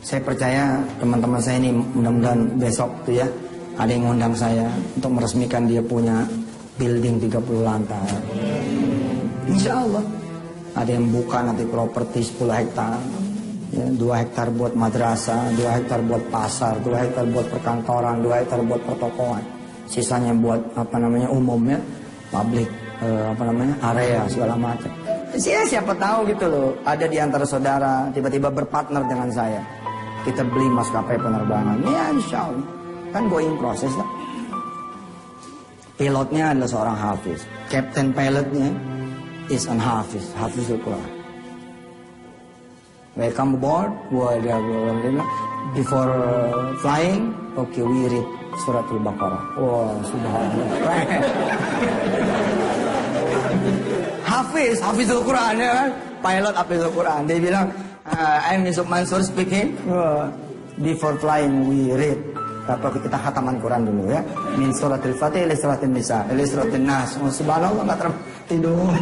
Saya percaya teman-teman saya ini mudah-mudahan besok tuh ya ada yang ngundang saya untuk meresmikan dia punya building 30 lantai. Insya Allah. Ada yang buka nanti properti 10 hektar. Ya, 2 hektar buat madrasah, 2 hektar buat pasar, 2 hektar buat perkantoran, 2 hektar buat pertokoan. Sisanya buat umumnya, public area segala macam. Siapa tahu gitu loh, ada di antara saudara tiba-tiba berpartner dengan saya. Kita beli maskapai penerbangan. Ya insya Allah. Kan going proses lah. Pilotnya adalah seorang hafiz. Captain pilotnya is an hafiz. Hafizul Quran. Welcome aboard. Before flying, okay, we read surat Al-Baqarah. Wah, subhanallah. Hafizul Quran ya kan? Pilot Hafizul Quran. Dia bilang, I'm Yusuf Mansur speaking. Before flying we read. Kita khataman Quran dulu ya. Min suratil Fatih ila suratil Nisa, ila suratil Nas. Subhanallah enggak tertidur.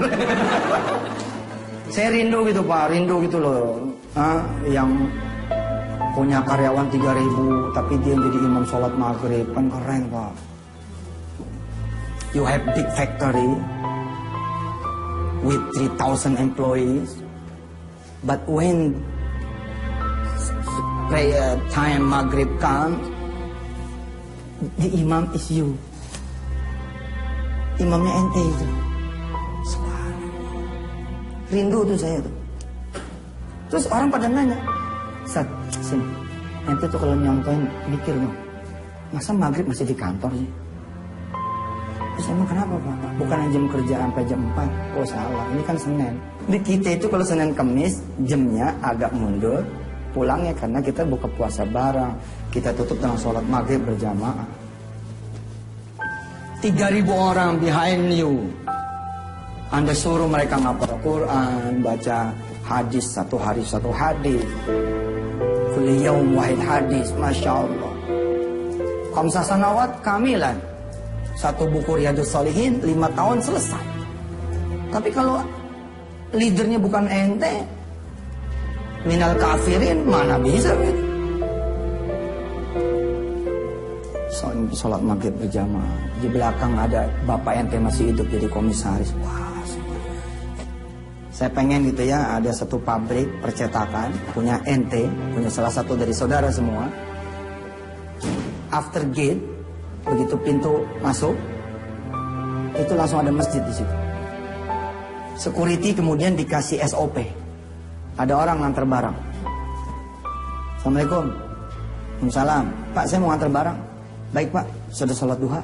Saya rindu gitu Pak, rindu gitu loh. Yang punya karyawan 3.000 tapi dia jadi imam sholat maghrib, kan keren Pak. You have big factory with 3,000 employees, but when prayer time maghrib comes, the imam is you. Imamnya ente itu. Rindu tuh saya tuh. Terus orang pada nanya, Sat, sini, ente tuh kalau nyontohin mikir dong, masa maghrib masih di kantor sih? Terus emang kenapa Pak? Bukan jam kerja sampai jam 4. Oh salah, ini kan Senin. Di kita itu kalau Senin Kamis jamnya agak mundur. Pulangnya karena kita buka puasa bareng. Kita tutup dengan sholat maghrib berjamaah. 3.000 orang behind you. Anda suruh mereka ngapal Quran, baca hadis, satu hari satu hadis. Kulli yaum wahid hadis, Masya Allah. Khamsah sanawat kamilan. Satu buku Riyadhus Shalihin 5 tahun selesai. Tapi kalau leadernya bukan ente, minal kafirin, mana bisa gitu. Sholat maghrib berjamaah. Di belakang ada bapak ente masih hidup jadi komisaris. Wah, saya pengen gitu ya, ada satu pabrik percetakan punya ente, punya salah satu dari saudara semua. After gate, begitu pintu masuk, itu langsung ada masjid di situ. Security kemudian dikasih SOP. Ada orang nganter barang. Assalamualaikum. Waalaikumsalam. Pak, saya mau nganter barang. Baik Pak, sudah sholat duha.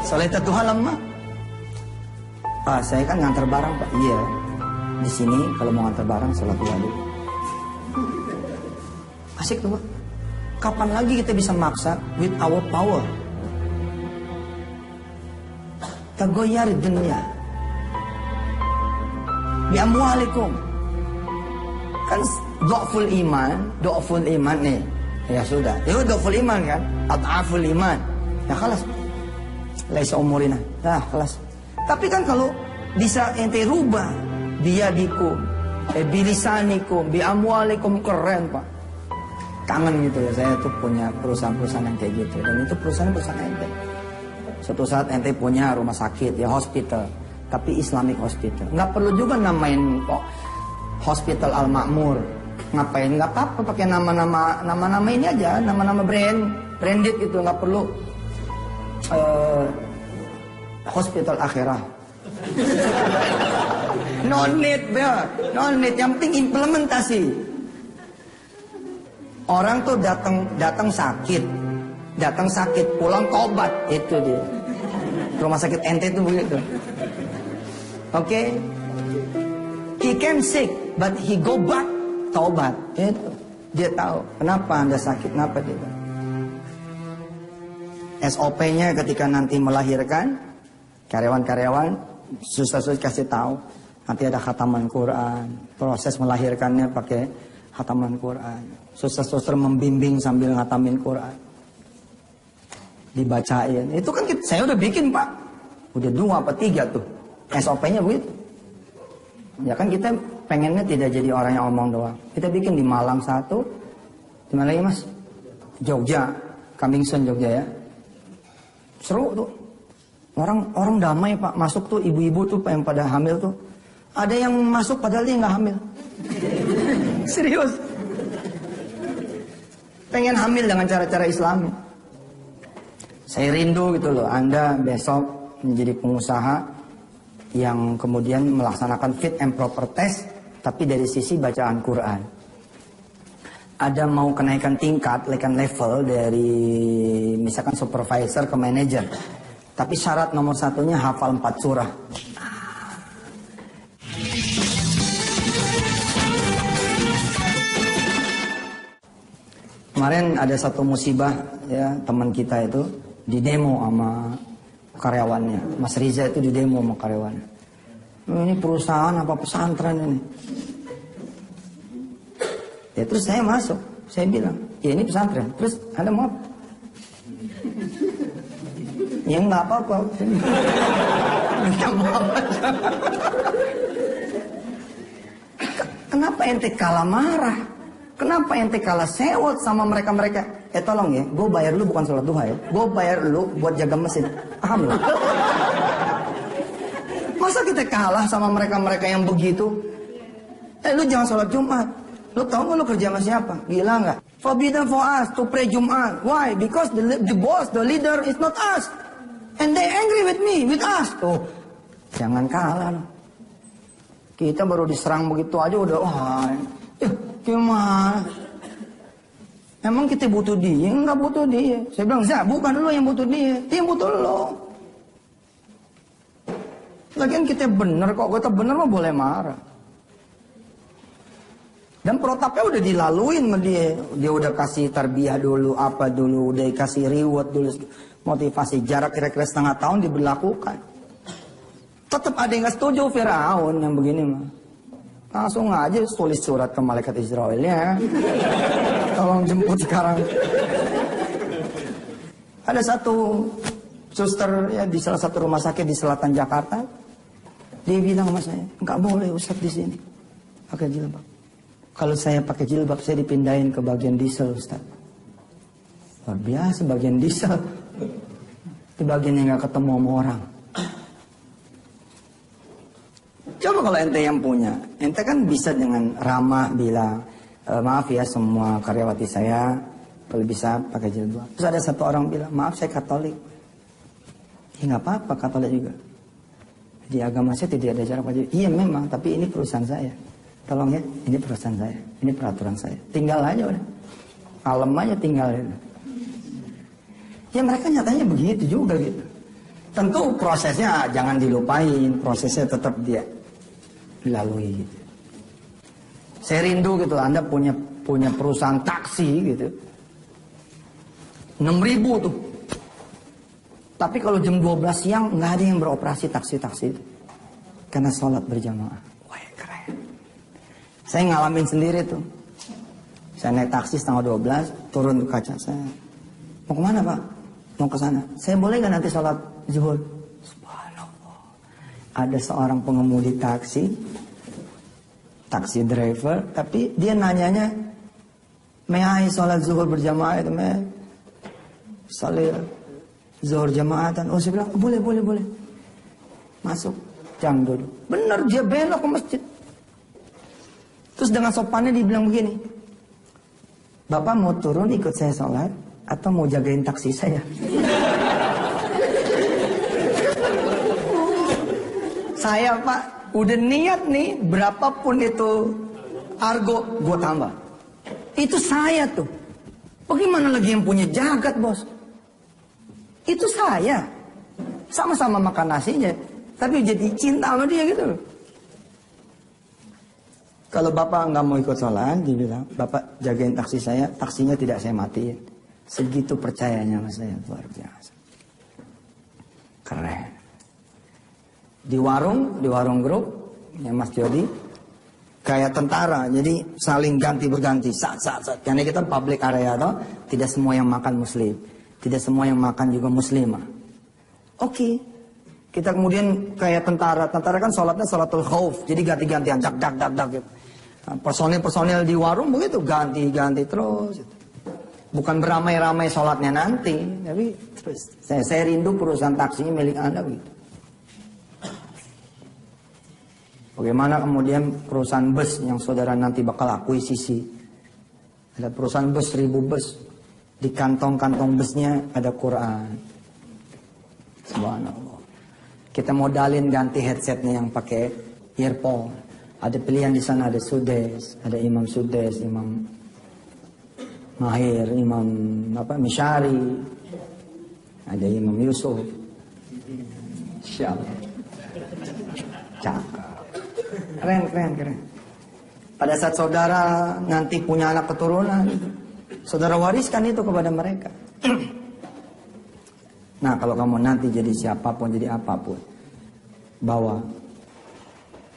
Sholat duha lama. Pak, saya kan nganter barang Pak. Iya. Di sini kalau mau nganter barang sholat duha dulu. Asik tuh Pak. Kapan lagi kita bisa maksa with our power? Tagoyar dunia. Bi amwalikum. Kan do'ful iman nih. Ya sudah. Itu do'ful iman kan? At'aful iman. Ya kalas. Laisa umurina. Nah kalas. Tapi kan kalau bisa ente rubah biyadikum, bilisanikum, bi amwalikum, keren Pak. Kangen gitu ya, saya tuh punya perusahaan-perusahaan yang kayak gitu. Dan itu perusahaan ente. Suatu saat ente punya rumah sakit, ya hospital. Tapi Islamic hospital. Nggak perlu juga namain kok Hospital Al-Makmur. Ngapain? Nggak apa-apa pakai nama-nama ini aja, nama-nama branded gitu, nggak perlu Hospital Akhirah. No need, yang penting implementasi. Orang tuh datang sakit, pulang tobat, itu dia. Rumah sakit ente itu begitu. Oke? He came sick, but he go back, tobat. Itu. Dia tahu kenapa Anda sakit, kenapa dia. SOP-nya ketika nanti melahirkan, karyawan-karyawan, susah-susah kasih tahu. Nanti ada khataman Quran, proses melahirkannya pakai khataman Quran. Suster-suster membimbing sambil ngatamin Quran. Dibacain. Itu kan saya udah bikin Pak. Udah 2 apa 3 tuh. SOP-nya begitu. Ya kan kita pengennya tidak jadi orang yang omong doang. Kita bikin di Malang satu, di mana lagi Mas? Jogja, coming soon Jogja ya. Seru tuh. Orang damai Pak, masuk tuh ibu-ibu tuh yang pada hamil tuh. Ada yang masuk padahal dia nggak hamil. Serius. Pengen hamil dengan cara-cara Islami. Saya rindu gitu loh, Anda besok menjadi pengusaha yang kemudian melaksanakan fit and proper test, tapi dari sisi bacaan Quran. Ada mau kenaikan tingkat, kenaikan level dari misalkan supervisor ke manager. Tapi syarat nomor satunya hafal 4 surah. Kemarin ada satu musibah ya, teman kita itu di demo sama karyawannya. Mas Riza itu di demo sama karyawannya. Ini perusahaan apa pesantren ini? Ya terus saya masuk, saya bilang, ya ini pesantren. Terus Anda mau apa? Ya nggak apa-apa. Minta maaf aja. Kenapa ente kalah marah? Kenapa ente kalah sewot sama mereka-mereka? Tolong ya, gue bayar lu bukan sholat duha ya. Gue bayar lu buat jaga mesin. Paham lu? Masa kita kalah sama mereka-mereka yang begitu? Lu jangan sholat Jumat. Lu tahu nggak lu kerja sama siapa? Gila nggak? Forbidden for us to pray Jumat. Why? Because the boss, the leader is not us. And they angry with me, with us. Tuh, jangan kalah. Kita baru diserang begitu aja udah, wah, gimana? Emang kita butuh dia? Enggak butuh dia. Saya bilang, Zah, bukan lo yang butuh dia yang butuh lo. Lagian kita bener kok, kita bener mah boleh marah. Dan protapnya udah dilaluin sama dia. Dia udah kasih tarbiyah dulu, apa dulu, udah kasih reward dulu. Motivasi jarak kira-kira setengah tahun diberlakukan. Tetap ada yang gak setuju Firaun yang begini mah. Langsung aja tulis surat ke malaikat Israelnya. Tolong jemput sekarang. Ada satu suster ya di salah satu rumah sakit di selatan Jakarta. Dia bilang sama saya, nggak boleh Ustaz di sini pakai jilbab. Kalau saya pakai jilbab saya dipindahin ke bagian diesel Ustaz. Luar biasa bagian diesel. Di bagian yang gak ketemu sama orang. Coba kalau ente yang punya, ente kan bisa dengan ramah bilang, maaf ya semua karyawati saya, kalau bisa pakai jilbab. Terus ada satu orang bilang, maaf saya Katolik. Ya gak apa-apa Katolik juga. Di agama saya tidak ada jarak wajib. Iya memang, tapi ini perusahaan saya. Tolong ya, ini perusahaan saya, ini peraturan saya. Tinggal aja udah. Kalem aja tinggal. Ya mereka nyatanya begitu juga gitu. Tentu prosesnya jangan dilupain, prosesnya tetap dia dilalui gitu. Saya rindu gitu, Anda punya perusahaan taksi gitu. 6.000 tuh. Tapi kalau jam 12 siang nggak ada yang beroperasi taksi-taksi itu. Karena sholat berjamaah. Wah keren. Saya ngalamin sendiri tuh. Saya naik taksi setengah 12, turun ke kaca saya. Mau kemana Pak? Mau ke sana. Saya boleh nggak nanti sholat zuhur? Subhanallah. Ada seorang pengemudi taksi driver, tapi dia nanyanya, "May sholat zuhur berjamaah itu, may sholat zuhur jamaatan?" Oh saya bilang, boleh. Masuk, jangan duduk. Bener dia belok ke masjid. Terus dengan sopannya dibilang begini, "Bapak mau turun ikut saya sholat atau mau jagain taksi saya?" Saya Pak udah niat nih berapapun itu argo gue tambah. Itu saya tuh. Bagaimana lagi yang punya jagat bos? Itu saya. Sama-sama makan nasinya, tapi jadi cinta sama dia gitu loh. Kalau bapak nggak mau ikut sholat, dia bilang, "Bapak jagain taksi saya, taksinya tidak saya matiin." Segitu percayanya sama saya, luar biasa. Keren. Di warung grup, ya Mas Jody, kayak tentara, jadi saling berganti, saat. Karena kita public area toh, tidak semua yang makan muslim, tidak semua yang makan juga muslimah. Oke, Kita kemudian kayak tentara kan sholatnya sholatul khauf, jadi ganti-gantian, dak gitu. Nah, personil di warung begitu, ganti terus. Bukan beramai-ramai sholatnya nanti, tapi terus. Saya rindu perusahaan taksinya milik Anda begitu. Bagaimana kemudian perusahaan bus yang saudara nanti bakal akuisisi? Ada perusahaan bus 1000 bus, di kantong-kantong busnya ada Quran. Subhanallah. Kita modalin ganti headsetnya yang pakai earphone. Ada pilihan di sana, ada Sudes, ada Imam Sudes, Imam Mahir, Imam Mishari, ada Imam Yusuf. Insyaallah. Cakep. Keren. Pada saat saudara nanti punya anak keturunan, saudara wariskan itu kepada mereka. Nah, kalau kamu nanti jadi siapapun, jadi apapun, bawa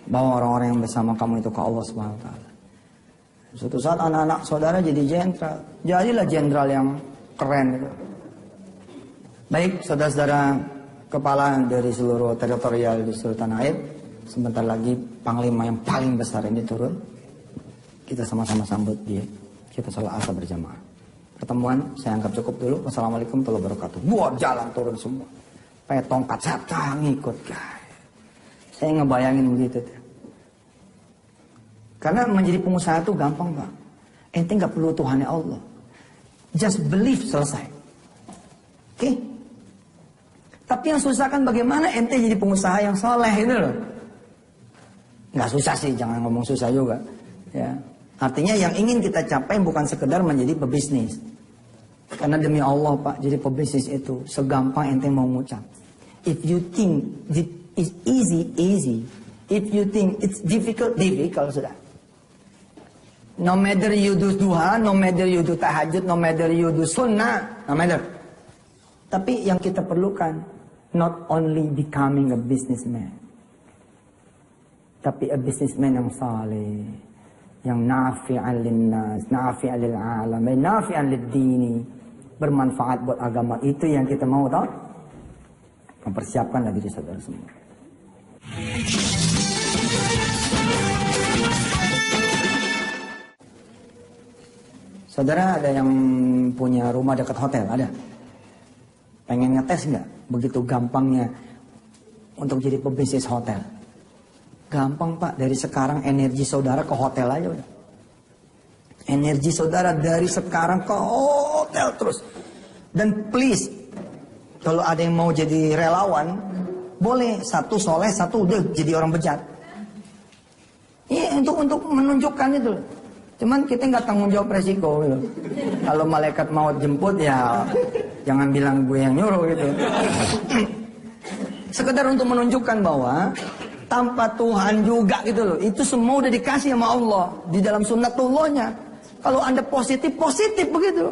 orang-orang yang bersama kamu itu ke Allah Subhanahu wa taala. Suatu saat anak-anak saudara jadi jenderal, jadilah jenderal yang keren gitu. Baik, saudara-saudara kepala dari seluruh teritorial di seluruh tanah air, sebentar lagi panglima yang paling besar ini turun. Kita sama-sama sambut dia. Kita salat asar berjamaah. Pertemuan saya anggap cukup dulu. Wassalamualaikum warahmatullahi wabarakatuh. Buat jalan turun semua. Pakai tongkat saya ngikut guys. Saya ngebayangin begitu tuh. Karena menjadi pengusaha itu gampang Pak. Ente nggak perlu Tuhannya Allah. Just believe, selesai. Oke? Tapi yang susah kan bagaimana ente jadi pengusaha yang soleh itu loh. Nggak susah sih, jangan ngomong susah juga. Ya. Artinya yang ingin kita capai bukan sekedar menjadi pebisnis. Karena demi Allah Pak, jadi pebisnis itu segampang ente mau ngucap. If you think it's easy. If you think it's difficult sudah. No matter you do duha, no matter you do tahajud, no matter you do sunnah, no matter. Tapi yang kita perlukan, not only becoming a businessman, tapi a businessman yang saleh, yang nafi'an linnas, nafi'an lil alam, nafi'an lid dini, bermanfaat buat agama. Itu yang kita mau tahu. Mempersiapkanlah diri saudara semua. Saudara ada yang punya rumah dekat hotel? Ada? Pengen ngetes nggak? Begitu gampangnya untuk jadi pebisnis hotel. Gampang Pak, dari sekarang energi saudara ke hotel aja udah. Energi saudara dari sekarang ke hotel terus. Dan please, kalau ada yang mau jadi relawan, boleh satu soleh, satu udah jadi orang bejat. Iya, untuk menunjukkan itu. Cuman kita nggak tanggung jawab resiko gitu. Kalau malaikat maut jemput ya jangan bilang gue yang nyuruh gitu. Sekedar untuk menunjukkan bahwa tanpa Tuhan juga gitu loh. Itu semua udah dikasih sama Allah di dalam sunnatullahnya. Kalau Anda positif begitu.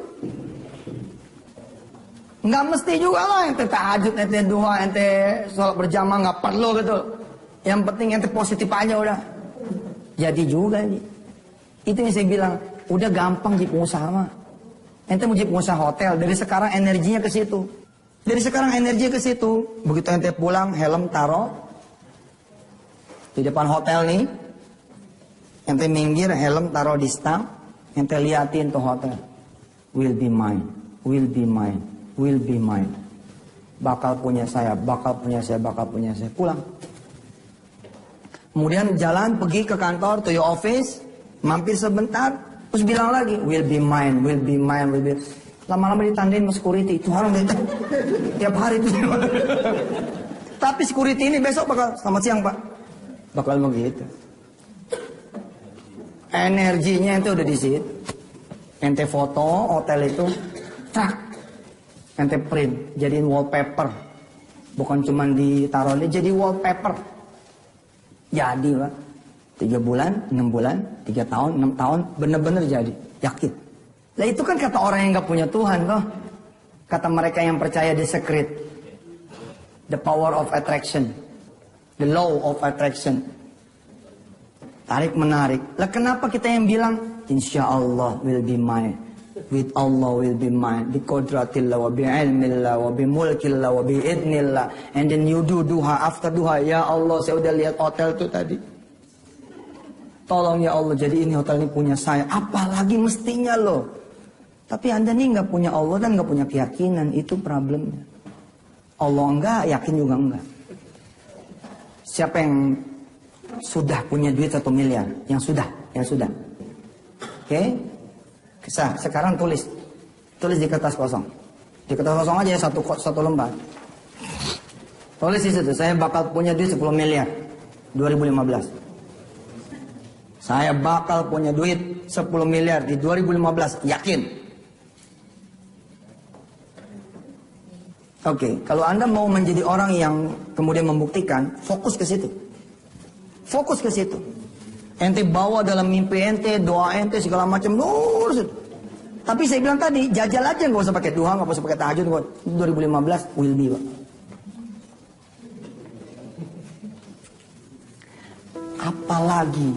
Nggak mesti juga lah ente tahajud, ente duha, ente sholat berjamaah, nggak perlu gitu. Yang penting ente positif aja udah. Jadi juga nih. Itu yang saya bilang, udah gampang jadi pengusaha mah. Ente mau jadi pengusaha hotel, dari sekarang energinya ke situ. Dari sekarang energinya ke situ. Begitu ente pulang, helm taruh di depan hotel nih. Ente minggir, helm taruh di stang. Ente liatin tuh hotel. Will be mine, will be mine, will be mine. Bakal punya saya, bakal punya saya, bakal punya saya. Pulang. Kemudian jalan pergi ke kantor, to your office. Mampir sebentar, terus bilang lagi, will be mine, will be mine, will be. Lama-lama ditandain sama security, itu orang itu tiap hari itu. Tapi security ini besok bakal, selamat siang Pak, bakal begitu. Energinya itu udah di situ. Ente foto hotel itu, tak, ente print, jadiin wallpaper, bukan cuma ditaruh, jadi wallpaper. Jadi Pak. 3 bulan, 6 bulan, 3 tahun, 6 tahun, bener-bener jadi, yakin. Nah itu kan kata orang yang gak punya Tuhan loh. Kata mereka yang percaya the secret, the power of attraction, the law of attraction. Tarik menarik. Lah kenapa kita yang bilang, insya Allah will be mine. with Allah will be mine, bi qudratillah wa bi ilmillah wa bi mulkillah wa bi idnillah. And then you do duha, after duha, ya Allah saya udah lihat hotel tuh tadi. Tolong ya Allah, jadi ini hotel ini punya saya. Apalagi mestinya loh. Tapi Anda nih nggak punya Allah dan nggak punya keyakinan, itu problemnya. Allah enggak, yakin juga enggak. Siapa yang sudah punya duit 1 miliar? Yang sudah. Oke? Sekarang tulis di kertas kosong. Di kertas kosong aja ya, satu lembar. Tulis di situ, saya bakal punya duit 10 miliar 2015. Saya bakal punya duit 10 miliar di 2015, yakin. Oke, kalau Anda mau menjadi orang yang kemudian membuktikan, fokus ke situ. Fokus ke situ. Ente bawa dalam mimpi ente, doa ente, segala macam. Tapi saya bilang tadi, jajal aja, nggak usah pakai duha, nggak usah pakai tahajud. 2015 will be, Pak. Apalagi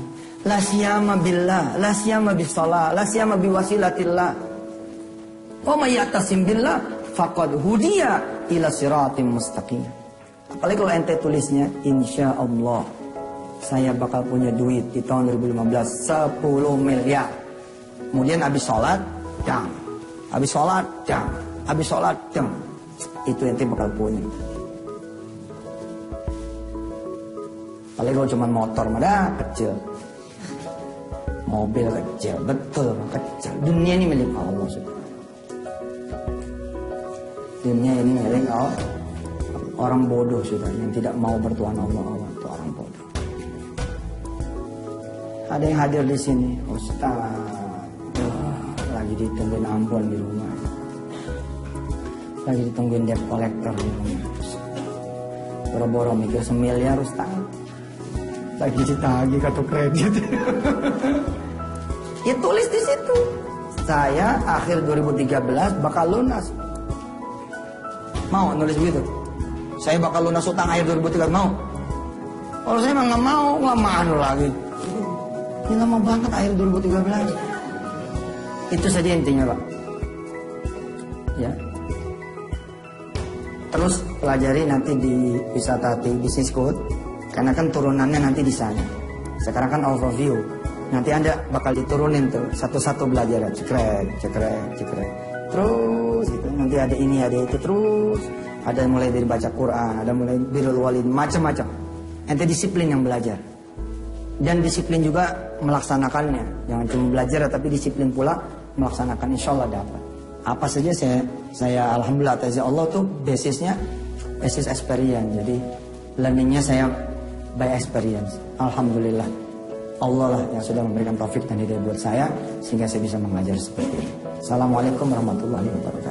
la siyama billah, la siyama bisalah, la siyama biwasilatillah. Wa may ya'tasim billah faqad hudiya ila siratim mustaqim. Apalagi kalau ente tulisnya insyaallah saya bakal punya duit di tahun 2015 10 miliar. Kemudian habis sholat, jam. Habis sholat, jam. Habis sholat, jam. Itu ente bakal punya. Apalagi kalau cuma motor, mah kecil. Mobil kecil, betul, kecil. Dunia ini milik Allah, sudah. Dunia ini milik Allah. Orang bodoh sudah, yang tidak mau bertuhan Allah itu orang bodoh. Ada yang hadir di sini, Ustaz, lagi ditungguin ampun di rumah, lagi ditungguin debt collector di rumah. Boro-boro mikir 1 miliar, Ustaz. Lagi ditagih kartu kredit. Ya tulis di situ. Saya akhir 2013 bakal lunas. Mau nulis begitu? Saya bakal lunas utang akhir 2013, mau? Kalau saya emang nggak mau lagi. Ini lama banget akhir 2013. Itu saja intinya, Pak. Ya. Terus pelajari nanti di Wisata Business School. Karena kan turunannya nanti di sana. Sekarang kan overview. Nanti Anda bakal diturunin tuh satu-satu belajar, cekrek. Terus gitu. Nanti ada ini, ada itu terus. Ada mulai dari baca Quran, ada mulai birrul walid, macam-macam. Ente disiplin yang belajar. Dan disiplin juga melaksanakannya. Jangan cuma belajar tapi disiplin pula melaksanakan, insyaallah dapat. Apa saja saya alhamdulillah atas Allah tuh basis experience. Jadi learningnya saya by experience. Alhamdulillah. Allah lah yang sudah memberikan taufik dan hidayah buat saya sehingga saya bisa mengajar seperti ini. Assalamualaikum warahmatullahi wabarakatuh.